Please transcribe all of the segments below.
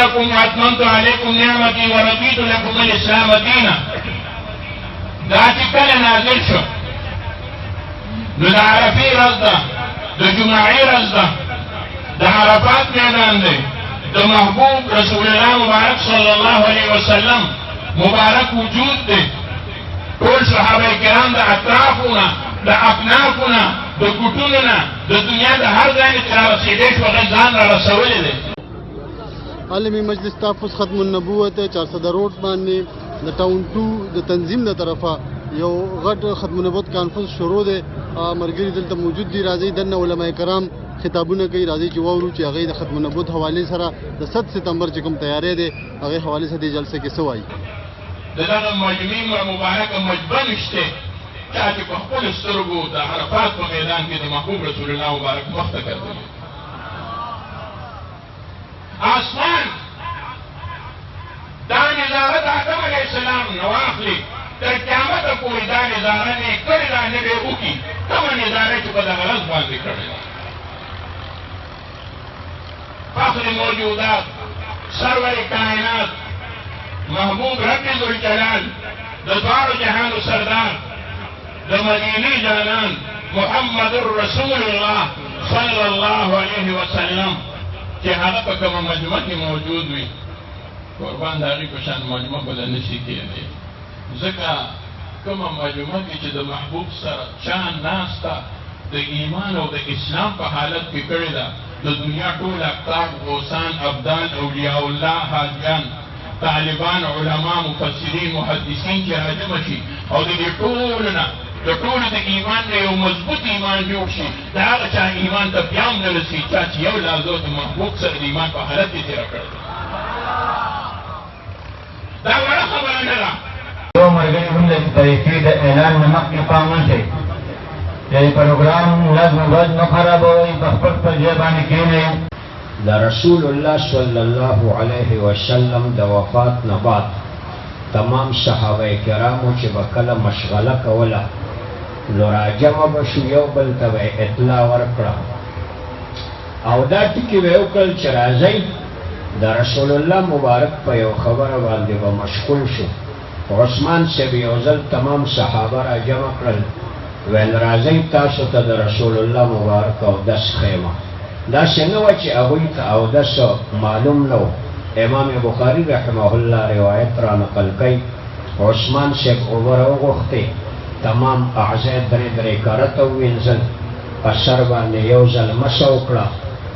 لكم واتممت عليكم نعمتي ورضيت لكم الاسلام دينا. دا چې کله نازل شو نو د عرفې ورځ ده، د جمعې ورځ ده، د عرفات میدان دی، د محبوب رسول الله مبارک صلی الله علیه وسلم مبارک وجود دی. ټول صحابه کرام د اطرافونه د اکنافونه د ګوټونو نه د دنیا د هر ځای نه چې رارسېدی شو هغه ځان را رسولی دی. عالمی مجلس تحفظ ختم النبوت 400 روډ باندې د ټاون 2 د تنظیم د طرفه یو غټ ختم النبوت کانفرنس شروع دی. ملګري دلته موجود دي، راځي دنه علما کرام خطابونه کوي، راځي چې واورو چې هغه د ختم النبوت حواله سره د 7 ستمبر چې کوم تیاری دی هغه حواله سره د جلسه کې څه وایي. دغه مجمع مبارکه مجبن شته چې په خپل سترګو د عرفات په میدان کې د محبوب رسول الله مبارک مخ ته کړی. آسمان دا نظاره د آدم علیه السلام نه واخلي تر قیامته پورې دا نظاره نه کړې ده، نه به یې وکړي کومه نظاره چې په دغه ورځ باندې کړې ده. فخر موجودات، سرور کائنات، محبوب رب ذوالجلال، د دواړو جهانو سردار، د مدینې جانان محمد رسول الله صلی الله علیه وسلم چې هغه په کومه مجمع کې موجود وي، قربان د هغې په شان مجمع به نه شي کېدی. ځکه کومه مجمع کې چې د محبوب سره چا ناسته د ایمان او د اسلام په حالت کې کړې ده، د دنیا ټول اقطاب، غوثان، ابدان، اولیاء الله، حاجیان، طالبان، علما، مفسرین، محدثین چې راجمع شي او د دې ټولو نه د ټولو د ایمان نه یو مضبوط ایمان جوړ شي، د هغه چا ایمان ته بیا هم نه رسي چا چې یو لحظه د محبوب سره د ایمان په حالت کې تېره کړې ده. دا وړه خبره نه ده. یو ملګري هم د طریقې د اعلان نه مخکې پام وشئ چې پروګرام نظم ورځ مه خرابوئ، په خپل ځای باندې کښېنئ. د رسول الله صلی الله علیه وسلم د وفات نه بعد تمام صحابه کرامو چې به کله مشغله کوله نو راجمع به شو، یو بل ته به اطلاع ورکړه او دا ټکي به یې وکړل چې راځئ د رسول الله مبارک په یو خبره باندې به مشغول شو. عثمان صاحب یو ځل تمام صحابه راجمع کړل، ویل راځئ تاسو ته د رسول الله مبارک اودس ښیمه. داسې نه وه چې هغوی ته اودس معلوم نه و. امام بخاري رحمه الله روایت را نقل کوي، عثمان صاحب اوبه راوغوښتې، تمام اعضاء درې کارته ووینځل، په سر باندې یو ځل مسه وکړه،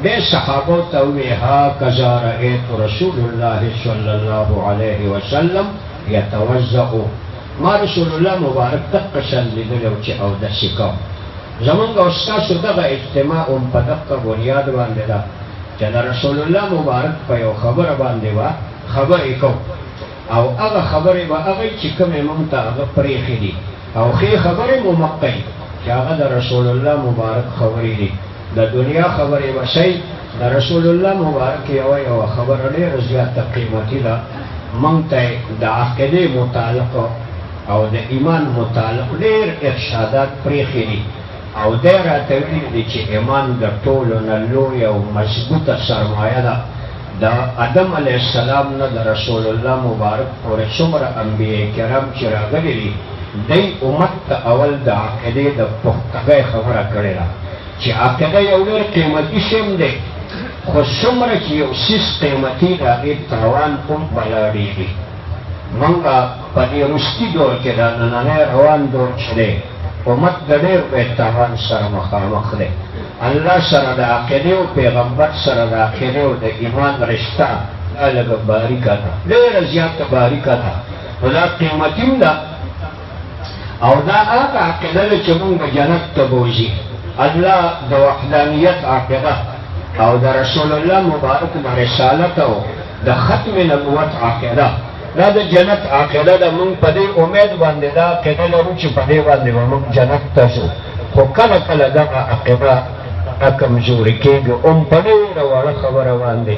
بیا صحابو ته وویې هاکذا رأیت رسول الله صلی الله علیه وسلم یتوضأ، ما رسول الله مبارک دقه شان لیدلی و چې اودس یې کوم. زمونږ او ستاسو دغه اجتماع هم په دقه بنیاد باندې ده چې د رسول الله مبارک په یو خبره باندې به خبرې کوو او هغه خبرې به هغه چې کومې موږ ته هغه پرېښې دي او ښې خبرې مو مه کوئ چې هغه د رسول الله مبارک خبرې دي. د دنیا خبرې به شئ، د رسول الله مبارک یوه خبره ډېره زیاته قیمتي ده. موږ ته د عقیدې متعلق او د ایمان متعلق ډېر ارشادات پرېښې دي او دی راته ویلي دي چې ایمان د ټولو نه لوی او مضبوطه سرمایه ده. د آدم علیه السلام نه د رسول الله مبارک پورې څومره انبیاء کرام چې راغلي دي، دی امت ته اول د عقیدې د پختګۍ خبره کړې ده چې عقیده یو ډېر قیمتي شی دی، خو څومره چې یو څیز قیمتي د هغې تاوان هم ولاړېږي. موږ په دې وروستي دور کې د نننی روان دور چې دی امت د ډېر بې تاوان سره مخامخ دی. الله سره د عقیدې او پیغمبر سره د عقیدې او د ایمان رشته دا لږه باریکه ده، ډېره زیاته باریکه ده، نو دا قیمتي هم ده او دا هغه عقیده ده چې موږ جنت ته بوځي. الله د وحدانیت عقیده او د رسول الله مبارک د رسالت او د ختم نبوت عقیده دا د جنت عقیده ده. موږ په دې امید باندې دا عقیده لرو چې په دې باندې به موږ جنت ته ځو، خو کله کله دغه عقیده کمزوري کېږي. په ډېره وړه خبره باندې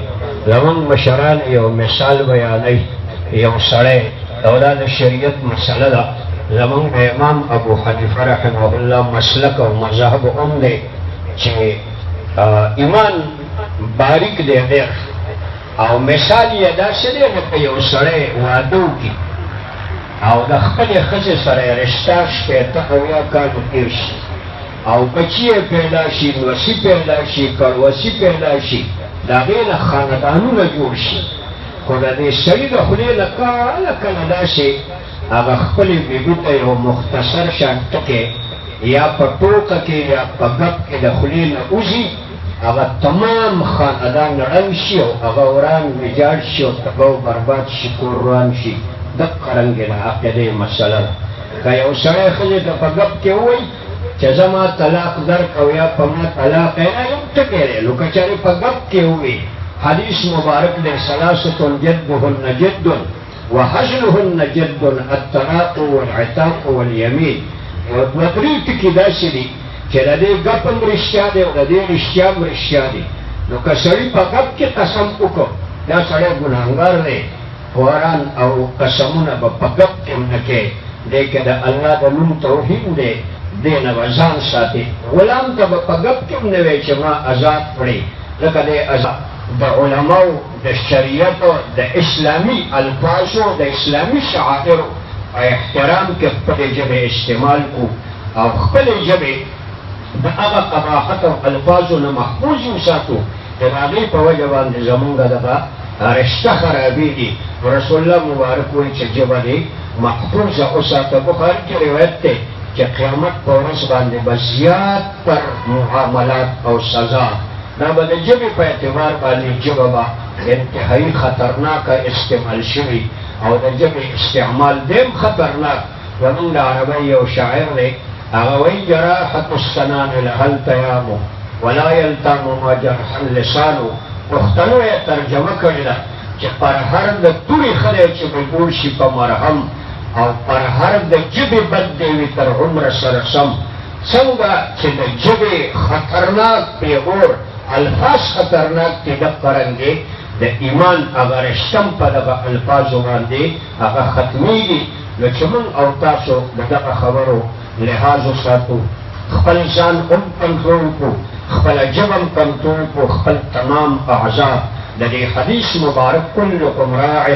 زموږ مشران یو مثال بیانوي، یو سړی او دا د شریعت مسله ده. زموږ امام ابو حنیفه رحمه الله مسلک او مذهب هم دی چې ایمان باریک دی ډېر، او مثال یې داسې دی لکه یو سړی واده وکړي او د خپلې ښځې سره رشته شپېته اویا کاله تېر شي او بچي یې پیدا شي نوسي پیدا شي کړوسي پیدا شي د هغې نه خاندانونه جوړ شي خو د دې سړي د خولې نه کله کله داسې هغه خپلې بیبي ته یو مختصر شان ټکی یا په ټوکه کې یا په ګپ کې د خولې نه وځي هغه تمام خاندان ړنګ شي او هغه وران ویجاړ شي او تباه او برباد شي کور روان شي دقه رنګې د عقیدې مسله ده که یو سړی ښځې ته په ګپ کې ووایي چې زما طلاق درک او یا په ما طلاق یې یو ټکی دی نو که چېرې په ګپ کې ووایي حدیث مبارک دی ثلاثة جدهن جد وهزلهن جد الطلاق والعتاق واليمين دوه درې ټکي داسې دي چې د دې ګپ هم رښتیا دی او د دې رښتیا هم رښتیا دي نو که سړي په ګپ کې قسم وکړو دا سړی ګناهګار دی قرآن او قسمونه به په ګپ کې هم نه کوي دې کې د الله د نوم توهین دی دې نه به ځان ساتي غلام ته به په ګپ کې هم نه وایي چې ما آزاد کړې لکه دې آزاد د علماو د شریعتو د اسلامي الفاظو د اسلامي شعائرو احترام کې خپلې ژبې استعمال کو او خپلې ژبې د هغه قباحت او الفاظو نه محفوظ وساتو د هغې په وجه باندې زمونږ دغه رشته خرابېږي رسول الله مبارک وایي چې ژبه دې محفوظه وساته بخاري کې روایت دی چې قیامت په ورځ باندې به زیات تر معاملات او سزا دا به د ژبې په اعتبار باندې ژبه به انتهایي خطرناکه استعمال شوي او د ژبې استعمال دیم خطرناک زمونږ د عربۍ یو شاعر دی هغه وایي جراحة السنان لها التیام ولا یلتام ما جرح اللسان پښتنو یې ترجمه کړې ده چې پرهر د تورې ښه دی چې به جوړ شي په مرهم او پرهر د ژبې بد دی وي تر عمره سره سم څنګه چې د ژبې خطرناک پیغور الفاظ خطرناک دي دغه رنګې د ایمان هغه رشتم په دغه الفاظو باندې هغه ختمېږي نو چې موږ او تاسو د دغه خبرو لحاظ وساتو خپل ځان هم کنټرول کړو خپله ژبه هم کنټرول کړو خپل تمام اعضا د دې حدیث مبارک کلکم راع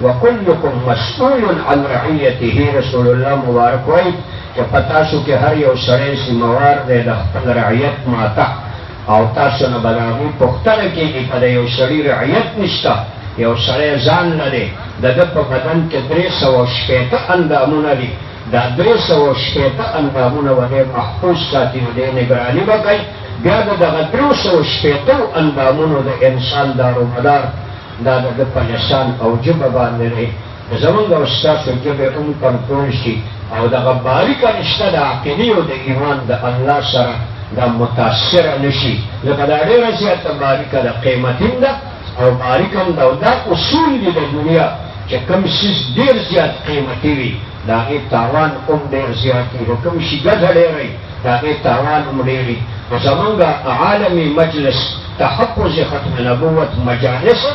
وکلکم مسئول عن رعیته رسول الله مبارک وایي چې په تاسو کې هر یو سړی ذمهوار دی د خپل رعیت ماته او تاسو نه به د هغوی پوښتنه کېږي که د یو سړي رعیت نشته یو سړی ځان لري د ده په بدن کې 380 اندامونه دي دا 380 اندامونه به دی محفوظ ساتي نو دی نګراني به کوي بیا د دغه 380 اندامونو د انسان دارومدار دا د ده په لسان او ژبه باندې دی زمونږ او ستاسو ژبې هم کنټرول شي او دغه باریکه رشته د عقیدې او د ایمان د الله سره دا متاثره نشي لکه دا ډېره زیاته باریکه ده قیمتي ده او باریکه هم ده او دا اصول دي د دنیا چې کوم څیز ډېر زیات قیمتي وي د هغې تاوان هم ډېر زیات وي نو کوم شي ګټه ډېره وي د هغې تاوان هم ډېر وي نو زمونږ عالمي مجلس تحفظ ختم نبوت مجالس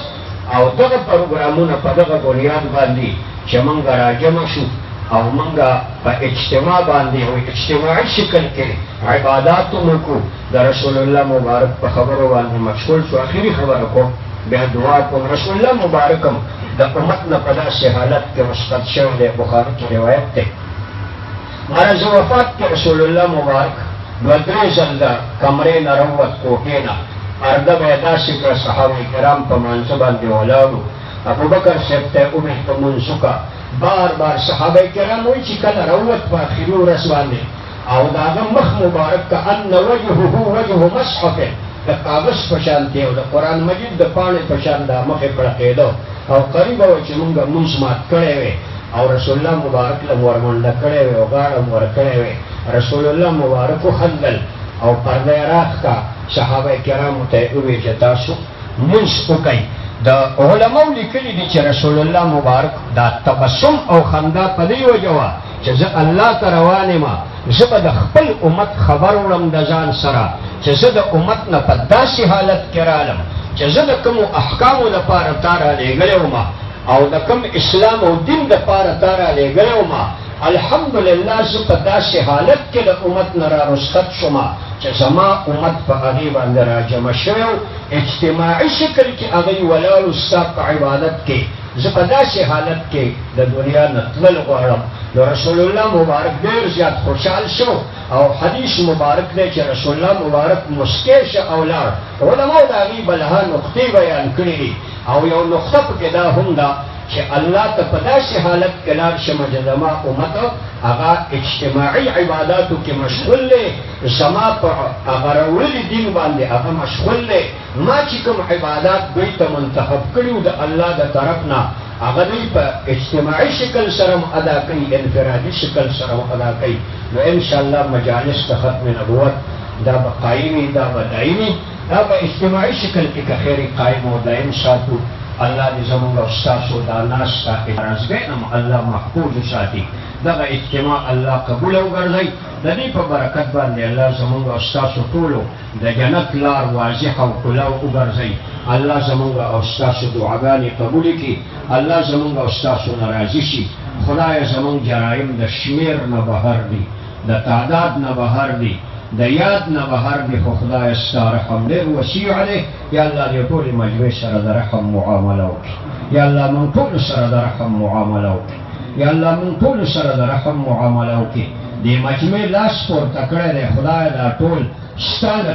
او دغه پروګرامونه په دغه بنیاد باندې چې موږ راجمع شو او موږ په اجتماع باندې او اجتماعي شکل کې عبادات وکړو د رسول الله مبارک په خبرو باندې مشغول شو اخري خبره کوم بیا دعا کوم رسول الله مبارکم د امت نه په داسې حالت کې مسقط شوی دی بخاري کې روایت دی مرض وفات کې رسول الله مبارک دوه درې ځل د کمرې نه راووت کوټې نه پرده به یې داسې کړه صحابه کرام په مانځه باندې ولاړ وو ابوبکر صاحب ته یې وویل په مونځ وکړه بار بار صحابه کرام وایي چې کله راووت په اخري ورځ باندې او د هغه مخ مبارک که ان وجهه وجه مصحف د کاغذ په شان دی او د قرآن مجید د پاڼې په شان دا مخ یې پړقېده او قریبه وه چې مونږ مونځ مات کړی وی او رسول الله مبارک له ورمنډه کړی وی او غاړه م ورکړی وی رسول الله مبارک وخندل او پرده یې راښکه صحابه کرامو ته یې وویل چې تاسو مونځ وکئ د علماو لیکلي دي چې رسول الله مبارک دا تبسم او خندا په دې وجه وه چې زه الله ته روان یم زه به د خپل امت خبر وړم د ځان سره چې زه د امت نه په داسې حالت کې رالم چې زه د کومو احکامو دپاره تا رالیږلی وم او د کوم اسلام او دین دپاره تا رالیږلی وم الحمدلله زه په داسې حالت کې د امت نه را رسخت شوم چې زما امت په هغې باندې راجمع شوی او اجتماعي شکل کې هغوی ولاړو ستا په عبادت کې زه په داسې حالت کې د دنیا نه تلل غواړم نو رسول الله مبارک ډېر زیات خوشحال شو او حدیث مبارک دی چې رسول الله مبارک مسکی شه او لاړ علماو د هغې بلها نقطې بیان کړي دي او یو نقطه پکې دا هم ده چې الله ته په داسې حالت کې لاړ شمه چې زما امت هغه اجتماعي عباداتو کې مشغول دی زما په هغه راوړلي دین باندې هغه مشغول دی ما چې کوم عبادات دوی ته منتخب کړي د الله د طرف نه هغه دوی په اجتماعي شکل سره ادا کوي انفرادي شکل سره ادا کوي نو انشاءالله مجالس د ختم نبوت دا به قایمي دا به دایمي دا په اجتماعي شکل کې که خیر قایم او دایم ساتو الله دې زموږ او ستاسو دا ناسته رازګۍ هم الله محفوظ وساتي دغه اجتماع الله قبول وګرځوي د دې په برکت باندې الله زموږ او ستاسو ټولو د جنت لار واضح او کلاو وګرځوي الله زموږ او ستاسو دعاګانې قبول کړي الله زموږ او ستاسو نه راضي شي خدای زموږ جرایم د شمیر نه بهر دي د تعداد نه بهر دي د یاد نه بهر دی خو خدای ستا رحم ډېر وسیع دی یا الله دې ټولې مجموعې سره د رحم معامله وکړي یا الله موږ ټولو سره د رحم معامله وکړي یا الله موږ ټولو سره د رحم معامله وکړي دې مجموعې لاس پورته کړی دی خدای دا ټول ستا د